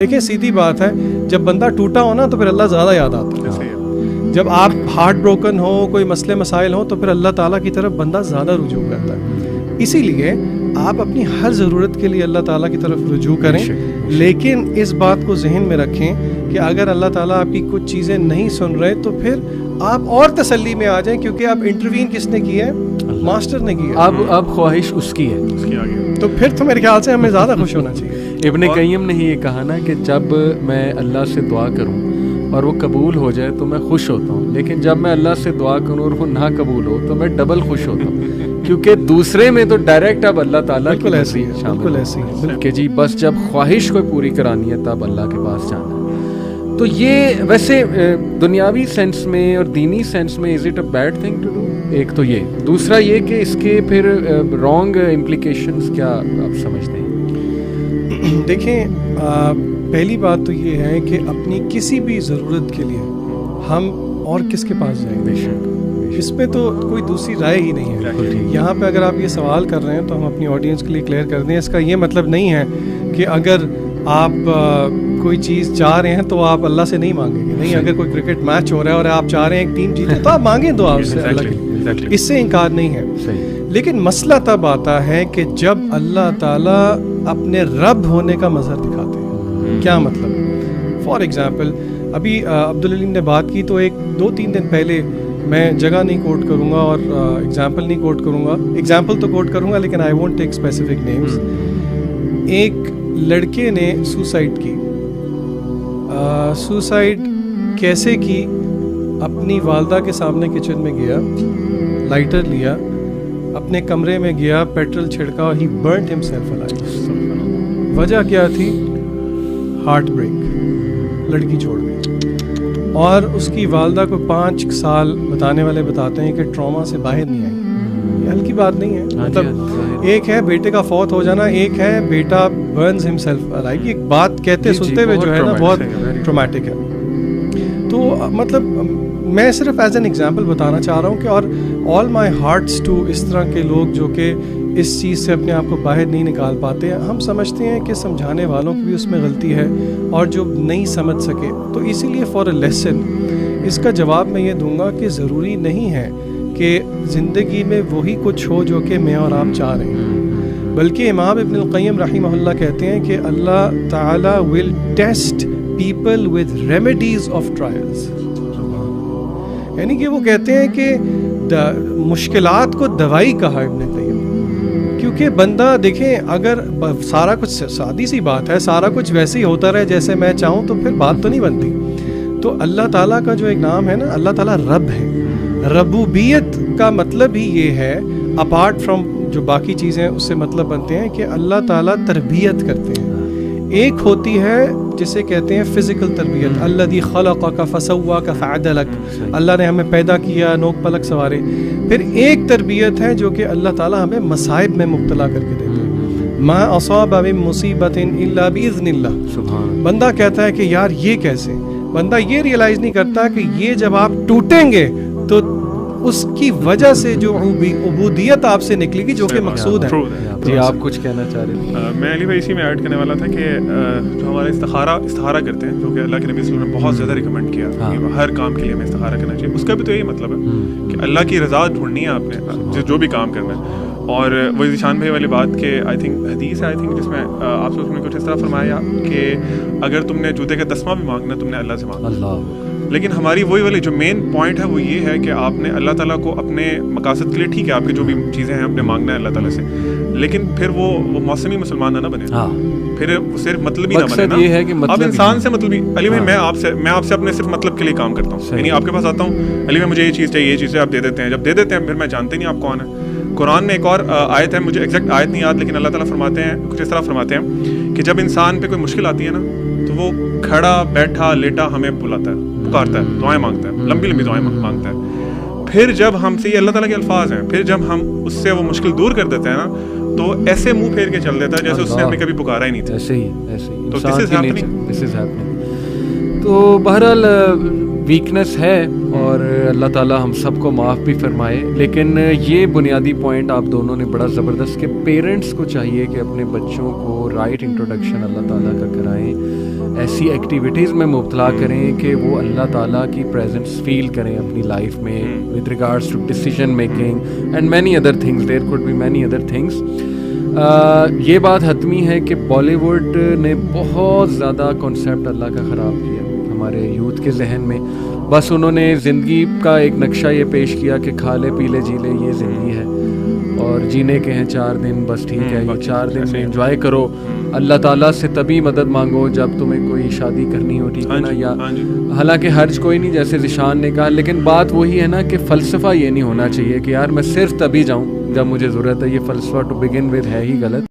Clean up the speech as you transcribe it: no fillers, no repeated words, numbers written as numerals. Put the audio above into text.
دیکھیں سیدھی بات ہے، جب بندہ ٹوٹا ہو نا تو پھر اللہ زیادہ یاد آتا ہے. جب آپ ہارٹ بروکن ہو، کوئی مسئلے مسائل ہو، تو پھر اللہ تعالیٰ کی طرف بندہ زیادہ رجوع کرتا ہے. اسی لیے آپ اپنی ہر ضرورت کے لیے اللہ تعالیٰ کی طرف رجوع کریں، لیکن اس بات کو ذہن میں رکھیں کہ اگر اللہ تعالیٰ آپ کی کچھ چیزیں نہیں سن رہے تو پھر آپ اور تسلی میں آ جائیں، کیونکہ آپ انٹروین کس نے کی ہے؟ ماسٹر نے کی ہے. اب خواہش اس کی ہے، اس کی آگے. تو پھر تو میرے خیال سے ہمیں زیادہ خوش ہونا چاہیے. ابن قیم نے یہ کہا نا کہ جب میں اللہ سے دعا کروں اور وہ قبول ہو جائے تو میں خوش ہوتا ہوں، لیکن جب میں اللہ سے دعا کروں اور وہ نہ قبول ہو تو میں ڈبل خوش ہوتا ہوں، کیونکہ دوسرے میں تو ڈائریکٹ اب اللہ تعالیٰ کی ایسی ہے، بالکل ایسی ہے کہ جی بس جب خواہش کو پوری کرانی ہے تب اللہ کے پاس جانا ہے. تو یہ ویسے دنیاوی سینس میں اور دینی سینس میں is it a bad thing to do? ایک تو یہ، دوسرا یہ کہ اس کے پھر رانگ امپلیکیشنز کیا آپ سمجھتے ہیں؟ دیکھیں، پہلی بات تو یہ ہے کہ اپنی کسی بھی ضرورت کے لیے ہم اور کس کے پاس جائیں گے؟ اس پہ تو کوئی دوسری رائے ہی نہیں ہے. یہاں پہ اگر آپ یہ سوال کر رہے ہیں تو ہم اپنی آڈینس کے لیے کلیئر کر دیں، اس کا یہ مطلب نہیں ہے کہ اگر آپ کوئی چیز چاہ رہے ہیں تو آپ اللہ سے نہیں مانگیں گے. نہیں، اگر کوئی کرکٹ میچ ہو رہا ہے اور آپ چاہ رہے ہیں ایک ٹیم جیتے تو آپ مانگیں دعا اس سے، اللہ کے، اس سے انکار نہیں ہے. لیکن مسئلہ تب آتا ہے کہ جب اللہ تعالیٰ اپنے رب ہونے کا مظہر دکھاتے ہیں. کیا مطلب؟ فار ایگزامپل ابھی عبدالعلیم نے بات کی، تو ایک 2-3 دن پہلے، میں جگہ نہیں کوٹ کروں گا اور ایگزامپل نہیں کوٹ کروں گا، ایگزامپل تو کوٹ کروں گا لیکن I won't take specific names. ایک لڑکے نے سوسائڈ کی. سوسائڈ کیسے کی؟ اپنی والدہ کے سامنے کچن میں گیا، لائٹر لیا، اپنے کمرے میں گیا، پیٹرول چھڑکا، ہی برنٹ ہمسیلف الائیو. وجہ کیا تھی؟ ہارٹ بریک، لڑکی چھوڑ گئی. اور اس کی والدہ کو 5 سال بتانے والے بتاتے ہیں کہ ٹراما سے باہر نہیں آئی. یہ ہلکی بات نہیں ہے. مطلب ایک ہے بیٹے کا فوت ہو جانا، ایک ہے بیٹا برنز ہمسیلف الائیو. یہ بات کہتے سنتے ہوئے جو ہے نا بہت ٹرامیٹک ہے. تو مطلب میں صرف ایز این ایگزامپل بتانا چاہ رہا ہوں کہ اور آل مائی ہارٹس ٹو اس طرح کے لوگ جو کہ اس چیز سے اپنے آپ کو باہر نہیں نکال پاتے. ہم سمجھتے ہیں کہ سمجھانے والوں کی بھی اس میں غلطی ہے اور جو نہیں سمجھ سکے، تو اسی لیے فار اے لیسن اس کا جواب میں یہ دوں گا کہ ضروری نہیں ہے کہ زندگی میں وہی کچھ ہو جو کہ میں اور آپ چاہ رہے ہیں، بلکہ امام ابن القیم رحمہ اللہ کہتے ہیں کہ اللہ تعالیٰ will test people with remedies of trials. یعنی کہ وہ کہتے ہیں کہ مشکلات کو دوائی کہا ابن قیم، کیونکہ بندہ دیکھیں اگر سارا کچھ، سادی سی بات ہے، سارا کچھ ویسے ہی ہوتا رہے جیسے میں چاہوں تو پھر بات تو نہیں بنتی. تو اللہ تعالیٰ کا جو ایک نام ہے نا، اللہ تعالیٰ رب ہے. ربوبیت کا مطلب ہی یہ ہے، اپارٹ فرام جو باقی چیزیں اس سے مطلب بنتے ہیں، کہ اللہ تعالیٰ تربیت کرتے ہیں. ایک ہوتی ہے جسے کہتے ہیں فزیکل تربیت، الذی خلقک فسواک فعدلک، اللہ نے ہمیں پیدا کیا، نوک پلک سوارے. پھر ایک تربیت ہے جو کہ اللہ تعالیٰ ہمیں مصائب میں مبتلا کر کے دیتے ہیں. ما اصاب من مصیبت الا باذن اللہ. بندہ کہتا ہے کہ یار یہ کیسے؟ بندہ یہ ریئلائز نہیں کرتا کہ یہ جب آپ ٹوٹیں گے تو اس کی وجہ سے جو عبودیت آپ سے نکلے گی جو کہ مقصود ہے. جی آپ کچھ کہنا چاہ رہے ہیں؟ میں علی بھائی اسی میں ایڈ کرنے والا تھا کہ جو ہمارے استخارہ کرتے ہیں، جو کہ اللہ کے نبی صلی اللہ علیہ وسلم نے بہت زیادہ ریکمینڈ کیا کہ ہر کام کے لیے ہمیں استخارہ کرنا چاہیے. اس کا بھی تو یہی مطلب ہے کہ اللہ کی رضا ڈھونڈنی ہے آپ نے جو بھی کام کرنا ہے. اور وہ ذیشان بھائی والی بات کہ آئی تھنک حدیث ہے جس میں آپ سے اس میں کچھ اس طرح فرمایا کہ اگر تم نے جوتے کا تسمہ بھی مانگنا تم نے اللہ سے مانگنا. لیکن ہماری وہی والی جو مین پوائنٹ ہے وہ یہ ہے کہ آپ نے اللہ تعالیٰ کو اپنے مقاصد کے لیے، ٹھیک ہے آپ کی جو بھی چیزیں ہیں اپنے مانگنا ہے اللہ تعالیٰ سے، لیکن پھر وہ موسمی مسلمان نہ بنے، پھر صرف مطلبی نہ بنے نا. اب انسان سے مطلبی، علی بھائی میں آپ سے اپنے صرف مطلب کے لیے کام کرتا ہوں. یعنی آپ کے پاس آتا ہوں، علی بھائی مجھے یہ چیز چاہیے، یہ چیزیں آپ دے دیتے ہیں. جب دے دیتے ہیں پھر میں جانتے نہیں آپ کون ہیں. قرآن میں ایک اور آیت ہے، مجھے ایگزیکٹ آیت نہیں یاد، لیکن اللہ تعالیٰ فرماتے ہیں کچھ اس طرح فرماتے ہیں کہ جب انسان پہ کوئی مشکل آتی ہے نا تو وہ کھڑا بیٹھا لیٹا ہمیں بلاتا ہے، پکارتا ہے، دعائیں مانگتا ہے، لمبی لمبی دعائیں مانگتا ہے. پھر جب ہم سے، یہ اللہ تعالیٰ کے الفاظ ہیں، پھر جب ہم اس سے وہ مشکل دور کر دیتے ہیں نا تو ایسے منہ پھیر کے چل دیتا ہے جیسے اس نے ہمیں کبھی پکارا ہی نہیں تھا. ایسے ہی تو دس از ہیپننگ. تو بہرحال ویکنس ہے اور اللہ تعالیٰ ہم سب کو معاف بھی فرمائے. لیکن یہ بنیادی پوائنٹ آپ دونوں نے بڑا زبردست کہ پیرنٹس کو چاہیے کہ اپنے بچوں کو رائٹ انٹروڈکشن اللہ تعالیٰ کا کرائیں. ایسی ایکٹیویٹیز میں مبتلا کریں کہ وہ اللہ تعالیٰ کی پریزنس فیل کریں اپنی لائف میں with regards to decision making and many other things. There could be many other things. یہ بات حتمی ہے کہ بالی ووڈ نے بہت زیادہ کانسیپٹ اللہ کا خراب کیا ہمارے یوتھ کے ذہن میں. بس انہوں نے زندگی کا ایک نقشہ یہ پیش کیا کہ کھا لے پی لے جی لے یہ زندگی ہے اور جینے کے ہیں 4 دن, بس ٹھیک ہے یہ 4 دن میں انجوائے کرو. اللہ تعالیٰ سے تبھی مدد مانگو جب تمہیں کوئی شادی کرنی ہو, ٹھیک ہے نا, یا حالانکہ حرج کوئی نہیں جیسے ذیشان نے کہا, لیکن بات وہی ہے نا کہ فلسفہ یہ نہیں ہونا چاہیے کہ یار میں صرف تبھی جاؤں جب مجھے ضرورت ہے. یہ فلسفہ ٹو بگن ود ہے ہی غلط.